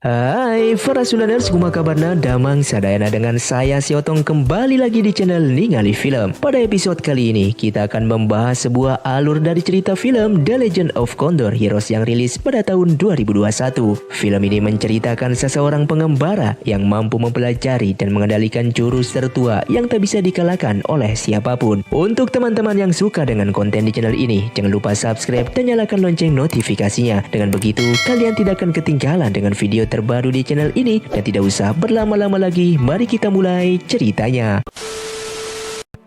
Hai para Sudaners, kumaha kabarna? Damang sadayana dengan saya si Otong kembali lagi di channel Ningali Film. Pada episode kali ini kita akan membahas sebuah alur dari cerita film The Legend of Condor Heroes yang rilis pada tahun 2021. Film ini menceritakan seseorang pengembara yang mampu mempelajari dan mengendalikan jurus tertua yang tak bisa dikalahkan oleh siapapun. Untuk teman-teman yang suka dengan konten di channel ini, jangan lupa subscribe dan nyalakan lonceng notifikasinya. Dengan begitu kalian tidak akan ketinggalan dengan video terbaru di channel ini. Dan tidak usah berlama-lama lagi, mari kita mulai ceritanya.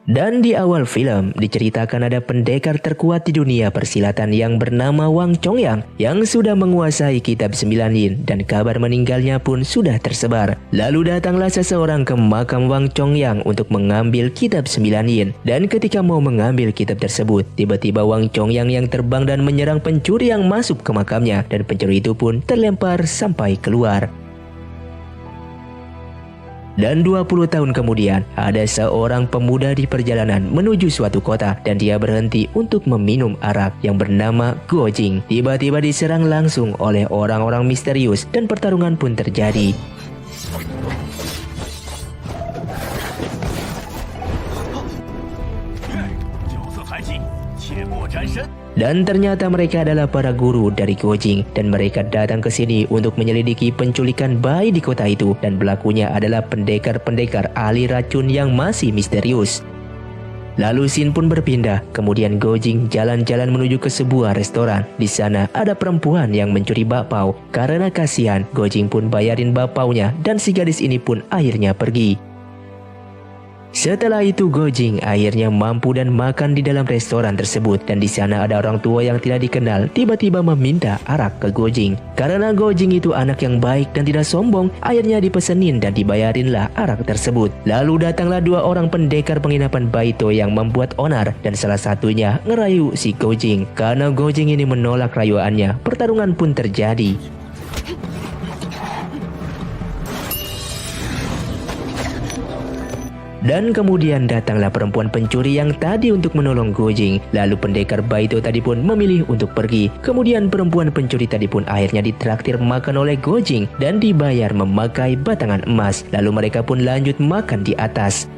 Dan di awal film diceritakan ada pendekar terkuat di dunia persilatan yang bernama Wang Chongyang yang sudah menguasai kitab 9 yin dan kabar meninggalnya pun sudah tersebar. Lalu datanglah seseorang ke makam Wang Chongyang untuk mengambil kitab 9 yin, dan ketika mau mengambil kitab tersebut, tiba-tiba Wang Chongyang yang terbang dan menyerang pencuri yang masuk ke makamnya, dan pencuri itu pun terlempar sampai keluar. Dan 20 tahun kemudian, ada seorang pemuda di perjalanan menuju suatu kota dan dia berhenti untuk meminum arak yang bernama Guojing. Tiba-tiba diserang langsung oleh orang-orang misterius dan pertarungan pun terjadi. Dan ternyata mereka adalah para guru dari Guojing, dan mereka datang ke sini untuk menyelidiki penculikan bayi di kota itu, dan pelakunya adalah pendekar-pendekar ahli racun yang masih misterius. Lalu scene pun berpindah, kemudian Guojing jalan-jalan menuju ke sebuah restoran. Di sana ada perempuan yang mencuri bakpao. Karena kasihan, Guojing pun bayarin bakpaonya dan si gadis ini pun akhirnya pergi. Setelah itu Guojing akhirnya mampu dan makan di dalam restoran tersebut, dan di sana ada orang tua yang tidak dikenal tiba-tiba meminta arak ke Guojing. Karena Guojing itu anak yang baik dan tidak sombong, akhirnya dipesenin dan dibayarinlah arak tersebut. Lalu datanglah dua orang pendekar penginapan Baito yang membuat onar, dan salah satunya ngerayu si Guojing. Karena Guojing ini menolak rayuannya, pertarungan pun terjadi. Dan kemudian datanglah perempuan pencuri yang tadi untuk menolong Guojing. Lalu pendekar Baito tadi pun memilih untuk pergi. Kemudian perempuan pencuri tadi pun akhirnya ditraktir makan oleh Guojing dan dibayar memakai batangan emas. Lalu mereka pun lanjut makan di atas.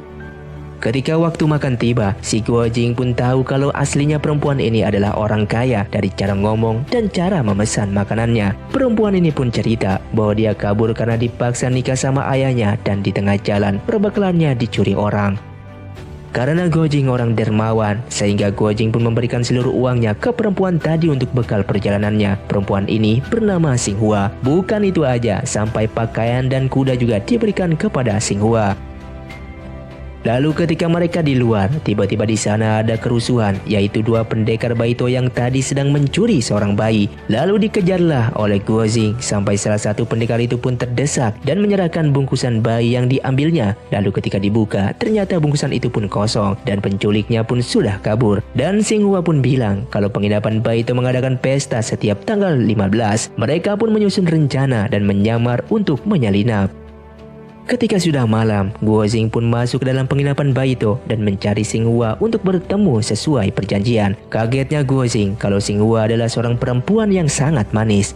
Ketika waktu makan tiba, si Guojing pun tahu kalau aslinya perempuan ini adalah orang kaya dari cara ngomong dan cara memesan makanannya. Perempuan ini pun cerita bahwa dia kabur karena dipaksa nikah sama ayahnya, dan di tengah jalan perbekalannya dicuri orang. Karena Guojing orang dermawan, sehingga Guojing pun memberikan seluruh uangnya ke perempuan tadi untuk bekal perjalanannya. Perempuan ini bernama Xinghua. Bukan itu aja, sampai pakaian dan kuda juga diberikan kepada Xinghua. Lalu ketika mereka di luar, tiba-tiba di sana ada kerusuhan, yaitu dua pendekar Baito yang tadi sedang mencuri seorang bayi. Lalu dikejarlah oleh Guojing sampai salah satu pendekar itu pun terdesak dan menyerahkan bungkusan bayi yang diambilnya. Lalu ketika dibuka, ternyata bungkusan itu pun kosong dan penculiknya pun sudah kabur. Dan Xinghua pun bilang kalau penginapan Baito mengadakan pesta setiap tanggal 15. Mereka pun menyusun rencana dan menyamar untuk menyelinap. Ketika sudah malam, Guojing pun masuk ke dalam penginapan Baito dan mencari Xinghua untuk bertemu sesuai perjanjian. Kagetnya Guojing kalau Xinghua adalah seorang perempuan yang sangat manis.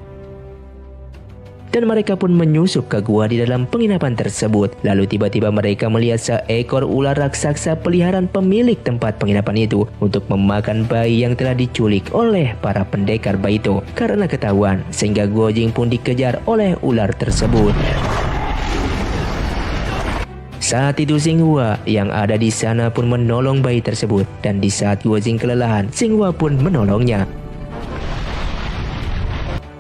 Dan mereka pun menyusup ke gua di dalam penginapan tersebut. Lalu tiba-tiba mereka melihat seekor ular raksasa peliharaan pemilik tempat penginapan itu untuk memakan bayi yang telah diculik oleh para pendekar Baito. Karena ketahuan, sehingga Guojing pun dikejar oleh ular tersebut. Saat itu Xinghua yang ada di sana pun menolong bayi tersebut, dan di saat Guojing kelelahan, Xinghua pun menolongnya.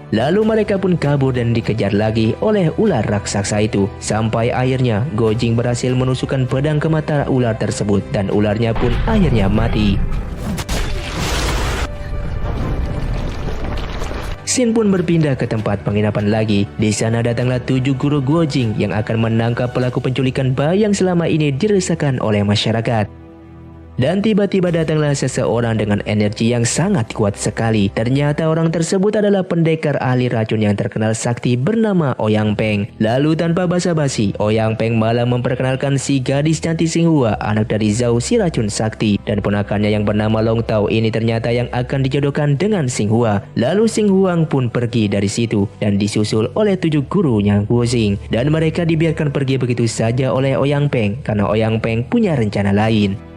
Lalu mereka pun kabur dan dikejar lagi oleh ular raksasa itu, sampai akhirnya Guojing berhasil menusukkan pedang ke mata ular tersebut dan ularnya pun akhirnya mati. Scene pun berpindah ke tempat penginapan lagi. Di sana datanglah 7 guru Guojing yang akan menangkap pelaku penculikan bayi yang selama ini diresahkan oleh masyarakat. Dan tiba-tiba datanglah seseorang dengan energi yang sangat kuat sekali. Ternyata orang tersebut adalah pendekar ahli racun yang terkenal sakti bernama Ouyang Peng. Lalu tanpa basa-basi, Ouyang Peng malah memperkenalkan si gadis cantik Xinghua, anak dari Zhao si racun sakti. Dan ponakannya yang bernama Long Tao ini ternyata yang akan dijodohkan dengan Xinghua. Lalu Xinghua pun pergi dari situ dan disusul oleh 7 gurunya Guojing. Dan mereka dibiarkan pergi begitu saja oleh Ouyang Peng karena Ouyang Peng punya rencana lain.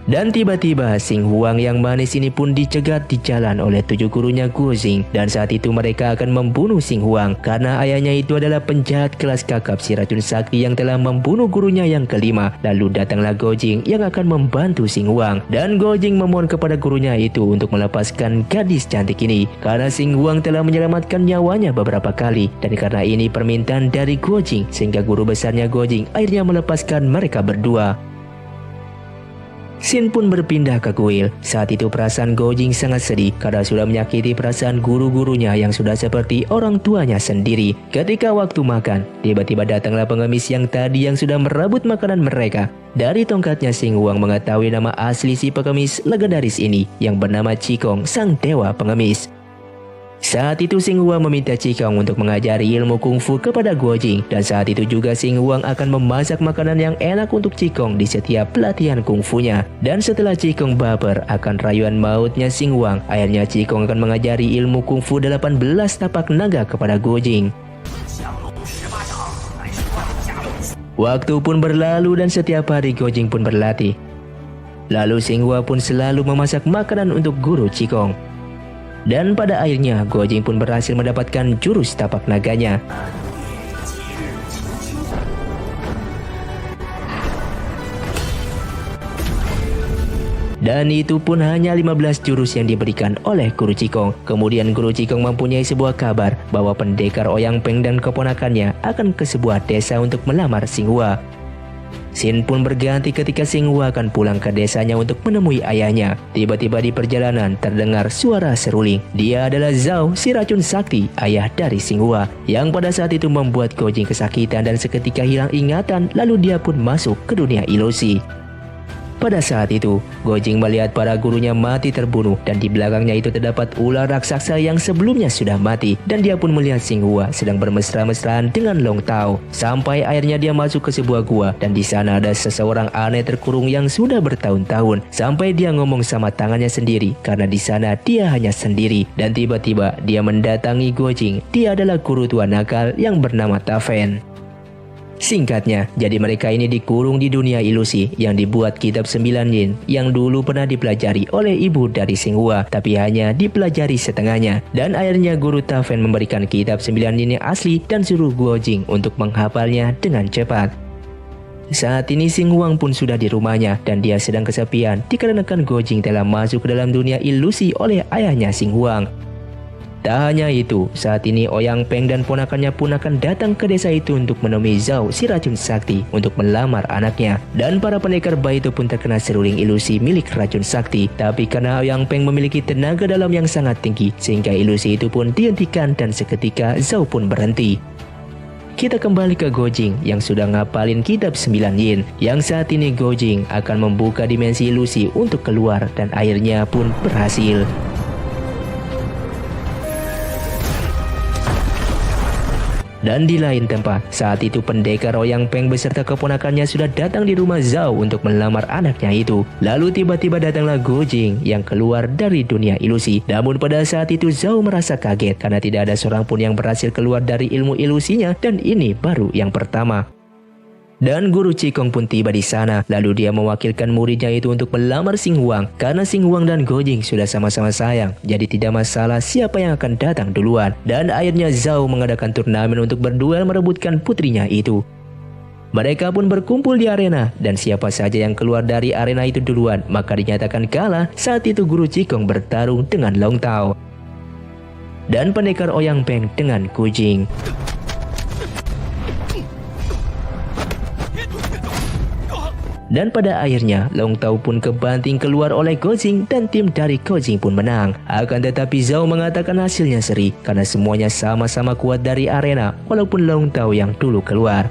Dan tiba-tiba Xinghua yang manis ini pun dicegat di jalan oleh 7 gurunya Guojing. Dan saat itu mereka akan membunuh Xinghua karena ayahnya itu adalah penjahat kelas kakap si racun sakti yang telah membunuh gurunya yang kelima. Lalu datanglah Guojing yang akan membantu Xinghua. Dan Guojing memohon kepada gurunya itu untuk melepaskan gadis cantik ini karena Xinghua telah menyelamatkan nyawanya beberapa kali. Dan karena ini permintaan dari Guojing, sehingga guru besarnya Guojing akhirnya melepaskan mereka berdua. Scene pun berpindah ke kuil. Saat itu perasaan Guojing sangat sedih karena sudah menyakiti perasaan guru-gurunya yang sudah seperti orang tuanya sendiri. Ketika waktu makan, tiba-tiba datanglah pengemis yang tadi yang sudah merebut makanan mereka. Dari tongkatnya Xinghua mengetahui nama asli si pengemis legendaris ini yang bernama Qigong, sang dewa pengemis. Saat itu Xinghua meminta Qigong untuk mengajari ilmu kungfu kepada Guojing, dan saat itu juga Xinghua akan memasak makanan yang enak untuk Qigong di setiap pelatihan kungfunya. Dan setelah Qigong baper akan rayuan mautnya Xinghua, akhirnya Qigong akan mengajari ilmu kungfu 18 tapak naga kepada Guojing. Waktu pun berlalu dan setiap hari Guojing pun berlatih. Lalu Xinghua pun selalu memasak makanan untuk guru Qigong. Dan pada akhirnya Guojing pun berhasil mendapatkan jurus tapak naganya. Dan itu pun hanya 15 jurus yang diberikan oleh guru Qigong. Kemudian guru Qigong mempunyai sebuah kabar bahwa pendekar Ouyang Peng dan keponakannya akan ke sebuah desa untuk melamar Xinghua. Scene pun berganti ketika Xinghua akan pulang ke desanya untuk menemui ayahnya. Tiba-tiba di perjalanan terdengar suara seruling. Dia adalah Zhao si racun sakti, ayah dari Xinghua, yang pada saat itu membuat Guojing kesakitan dan seketika hilang ingatan, lalu dia pun masuk ke dunia ilusi. Pada saat itu, Guojing melihat para gurunya mati terbunuh dan di belakangnya itu terdapat ular raksasa yang sebelumnya sudah mati, dan dia pun melihat Xinghua sedang bermesra-mesraan dengan Long Tao. Sampai akhirnya dia masuk ke sebuah gua dan di sana ada seseorang aneh terkurung yang sudah bertahun-tahun. Sampai dia ngomong sama tangannya sendiri karena di sana dia hanya sendiri, dan tiba-tiba dia mendatangi Guojing. Dia adalah guru tua nakal yang bernama Ta Fen. Singkatnya, jadi mereka ini dikurung di dunia ilusi yang dibuat kitab 9 yin yang dulu pernah dipelajari oleh ibu dari Xinghua, tapi hanya dipelajari setengahnya. Dan akhirnya guru Ta Fen memberikan kitab 9 yin yang asli dan suruh Guojing untuk menghafalnya dengan cepat. Saat ini Xinghua pun sudah di rumahnya dan dia sedang kesepian dikarenakan Guojing telah masuk ke dalam dunia ilusi oleh ayahnya Xinghua. Tak hanya itu, saat ini Ouyang Peng dan ponakannya pun akan datang ke desa itu untuk menemui Zhao si racun sakti untuk melamar anaknya. Dan para pendekar bayi itu pun terkena seruling ilusi milik racun sakti. Tapi karena Ouyang Peng memiliki tenaga dalam yang sangat tinggi, sehingga ilusi itu pun dihentikan dan seketika Zhao pun berhenti. Kita kembali ke Guojing yang sudah ngapalin kitab 9 yin, yang saat ini Guojing akan membuka dimensi ilusi untuk keluar dan akhirnya pun berhasil. Dan di lain tempat, saat itu pendekar Ouyang Peng beserta keponakannya sudah datang di rumah Zhao untuk melamar anaknya itu. Lalu tiba-tiba datanglah Guojing yang keluar dari dunia ilusi. Namun pada saat itu Zhao merasa kaget karena tidak ada seorang pun yang berhasil keluar dari ilmu ilusinya, dan ini baru yang pertama. Dan guru Qigong pun tiba di sana, lalu dia mewakilkan muridnya itu untuk melamar Xinghua. Karena Xinghua dan Guojing sudah sama-sama sayang, jadi tidak masalah siapa yang akan datang duluan. Dan akhirnya Zhao mengadakan turnamen untuk berduel merebutkan putrinya itu. Mereka pun berkumpul di arena, dan siapa saja yang keluar dari arena itu duluan, maka dinyatakan kalah. Saat itu guru Qigong bertarung dengan Long Tao. Dan pendekar Ouyang Peng dengan Guojing. Dan pada akhirnya Long Tao pun kebanting keluar oleh Guojing dan tim dari Guojing pun menang. Akan tetapi Zhao mengatakan hasilnya seri karena semuanya sama-sama kuat dari arena walaupun Long Tao yang dulu keluar.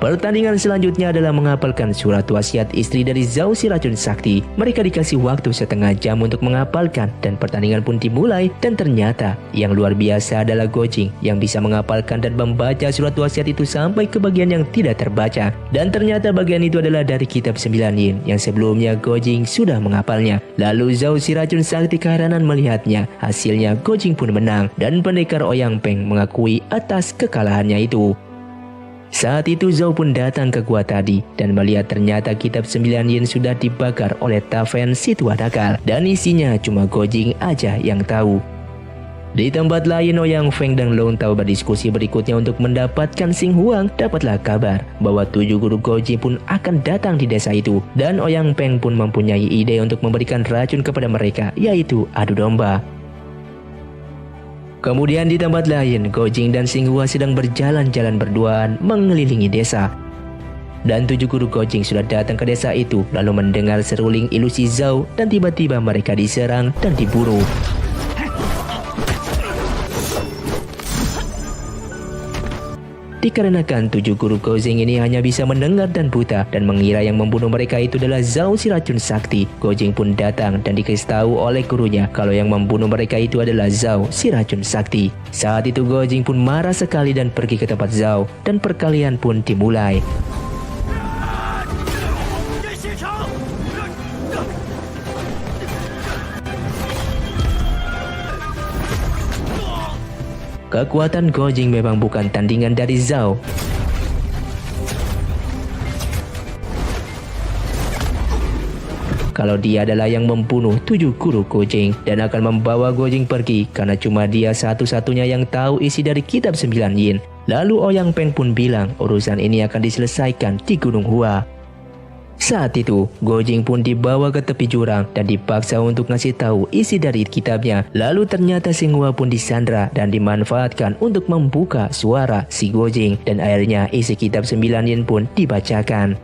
Pertandingan selanjutnya adalah menghafalkan surat wasiat istri dari Zhao si racun sakti. Mereka dikasih waktu setengah jam untuk menghafalkan dan pertandingan pun dimulai. Dan ternyata yang luar biasa adalah Gojing yang bisa menghafalkan dan membaca surat wasiat itu sampai ke bagian yang tidak terbaca. Dan ternyata bagian itu adalah dari kitab 9 yin yang sebelumnya Gojing sudah menghafalnya. Lalu Zhao si racun sakti keheranan melihatnya. Hasilnya Gojing pun menang dan pendekar Ouyang Peng mengakui atas kekalahannya itu. Saat itu Zhao pun datang ke gua tadi dan melihat ternyata kitab 9 yin sudah dibakar oleh Tafen si tua nakal dan isinya cuma Gojing aja yang tahu. Di tempat lain Ouyang Feng dan Long Tao berdiskusi berikutnya untuk mendapatkan Xing Huang. Dapatlah kabar bahwa 7 guru Gojing pun akan datang di desa itu dan Ouyang Feng pun mempunyai ide untuk memberikan racun kepada mereka, yaitu adu domba. Kemudian di tempat lain, Gojing dan Xing Hua sedang berjalan-jalan berduaan mengelilingi desa. Dan 7 guru Gojing sudah datang ke desa itu lalu mendengar seruling ilusi Zhao dan tiba-tiba mereka diserang dan diburu. Dikarenakan 7 guru Gojing ini hanya bisa mendengar dan buta dan mengira yang membunuh mereka itu adalah Zhao si racun sakti, Gojing pun datang dan dikasih tahu oleh gurunya kalau yang membunuh mereka itu adalah Zhao si racun sakti. Saat itu Gojing pun marah sekali dan pergi ke tempat Zhao dan perkelahian pun dimulai. Kekuatan Gojing memang bukan tandingan dari Zhao. Kalau dia adalah yang membunuh 7 guru Gojing dan akan membawa Gojing pergi karena cuma dia satu-satunya yang tahu isi dari kitab 9 yin. Lalu Ouyang Peng pun bilang urusan ini akan diselesaikan di Gunung Hua. Saat itu, Gojing pun dibawa ke tepi jurang dan dipaksa untuk ngasih tahu isi dari kitabnya. Lalu ternyata Xing Hua pun disandra dan dimanfaatkan untuk membuka suara si Gojing dan akhirnya isi kitab 9 yin pun dibacakan.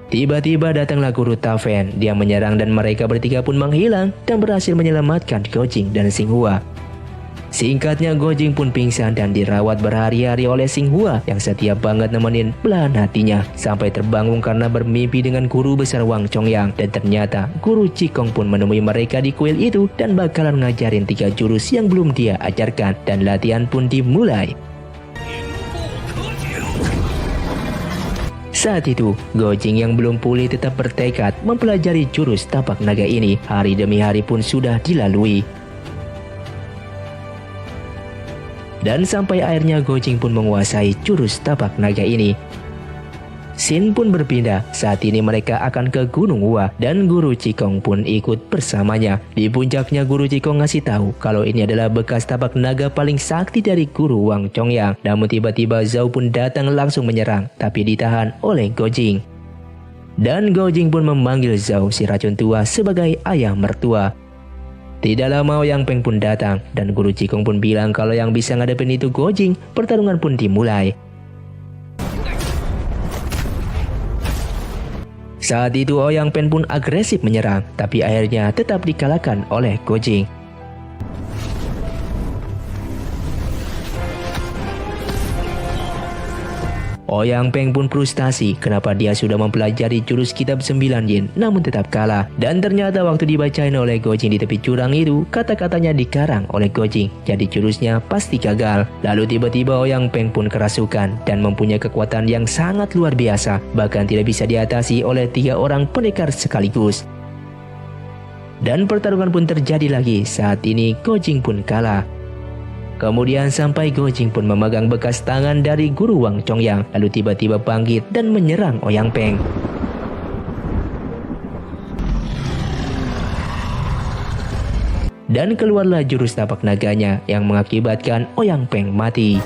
Tiba-tiba datanglah guru Tafen. Dia menyerang dan mereka bertiga pun menghilang dan berhasil menyelamatkan Gojing dan Xing Hua. Singkatnya Gojing pun pingsan dan dirawat berhari-hari oleh Xing Hua yang setia banget nemenin belahan hatinya sampai terbangun karena bermimpi dengan guru besar Wang Chongyang. Dan ternyata guru Qigong pun menemui mereka di kuil itu dan bakalan ngajarin 3 jurus yang belum dia ajarkan dan latihan pun dimulai. Saat itu, Gojing yang belum pulih tetap bertekad mempelajari jurus tapak naga ini. Hari demi hari pun sudah dilalui. Dan sampai akhirnya Gojing pun menguasai jurus tapak naga ini. Scene pun berpindah. Saat ini mereka akan ke Gunung Hua dan guru Qigong pun ikut bersamanya. Di puncaknya guru Qigong ngasih tahu kalau ini adalah bekas tapak naga paling sakti dari guru Wang Chongyang. Namun tiba-tiba Zhao pun datang langsung menyerang tapi ditahan oleh Gojing. Dan Gojing pun memanggil Zhao si racun tua sebagai ayah mertua. Tidak lama Ouyang Peng pun datang dan guru Qigong pun bilang kalau yang bisa ngadepin itu Gojing. Pertarungan pun dimulai. Saat itu Ouyang Peng pun agresif menyerang, tapi akhirnya tetap dikalahkan oleh Gojing. Ouyang Peng pun frustasi kenapa dia sudah mempelajari jurus kitab 9 yin namun tetap kalah. Dan ternyata waktu dibacain oleh Gojing di tepi jurang itu, kata-katanya dikarang oleh Gojing, jadi jurusnya pasti gagal. Lalu tiba-tiba Ouyang Peng pun kerasukan dan mempunyai kekuatan yang sangat luar biasa, bahkan tidak bisa diatasi oleh 3 orang pendekar sekaligus. Dan pertarungan pun terjadi lagi. Saat ini Gojing pun kalah. Kemudian sampai Gojing pun memegang bekas tangan dari guru Wang Chongyang, lalu tiba-tiba bangkit dan menyerang Ouyang Peng. Dan keluarlah jurus tapak naganya yang mengakibatkan Ouyang Peng mati.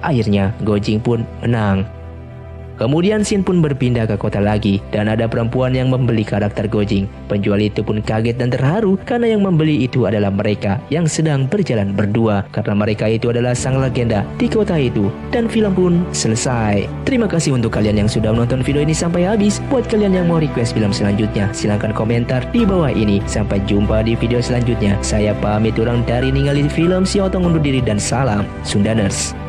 Akhirnya Gojing pun menang. Kemudian scene pun berpindah ke kota lagi dan ada perempuan yang membeli karakter Gojing. Penjual itu pun kaget dan terharu karena yang membeli itu adalah mereka yang sedang berjalan berdua karena mereka itu adalah sang legenda di kota itu. Dan film pun selesai. Terima kasih untuk kalian yang sudah menonton video ini sampai habis. Buat kalian yang mau request film selanjutnya, silahkan komentar di bawah ini. Sampai jumpa di video selanjutnya. Saya pamit orang dari ninggalin film Si Otong undur diri dan salam Sundaners.